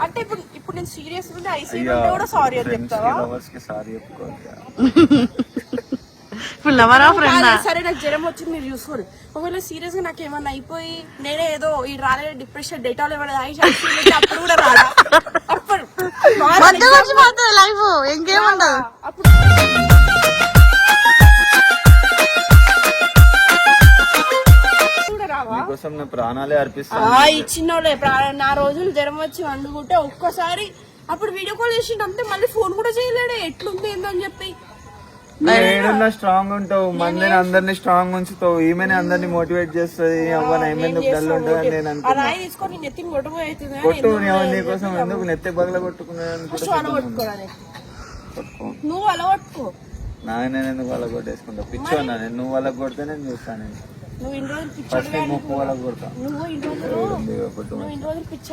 అంటే ఇప్పుడు నేను సీరియస్ ఉంటే ఐసీయూ కూడా సారీ అని చెప్తావా? ఇప్పుడు లవరా ఫ్రెండ్? సరే నాకు జ్వరం వచ్చింది మీరు చూసుకోండి. ఒకవేళ సీరియస్ గా నాకు ఏమన్నా అయిపోయి నేనే ఏదో ఈ రాలే డిప్రెషన్ డేటాలు ఏమైనా అప్పుడు కూడా రాడా? అప్పుడు లైఫ్ ఇంకేముండదు. అప్పుడు ప్రాణాలే అర్పిస్తా. ఇచ్చినోళ్ళే నా రోజులు జ్వరం వచ్చి వండుకుంటే ఒక్కసారి అప్పుడు వీడియో కాల్ చేసిండు అంతే, మళ్ళీ ఫోన్ కూడా చేయలేడే ఎట్లుంది ఏందని చెప్పి. ఏడన్నా స్ట్రాంగ్ ఉంటావు, మందిని అందరినీ స్ట్రాంగ్ ఉంచుతావు, ఈమెనే అందరినీ మోటివేట్ చేస్తుంది. అవ్వని ఏమెందుకు డల్ ఉంటుంది అని నేను అనుకున్నా. కొట్టు నీకోసం ఎందుకు నెత్తి బగల కొట్టుకున్నాను. నువ్వు అలా కొట్టుకో, నేను ఎందుకు వాళ్ళ కొట్టేసుకుంటా? పిచ్చోన్నా నేను, నువ్వు వాళ్ళకి కొడితే నేను చూస్తాను. నువ్వు ఇన్ని రోజులు ఫస్ట్ ముక్కు వాళ్ళకి కొడతా. నువ్వు ఇన్ని రోజులు పిచ్చోడు.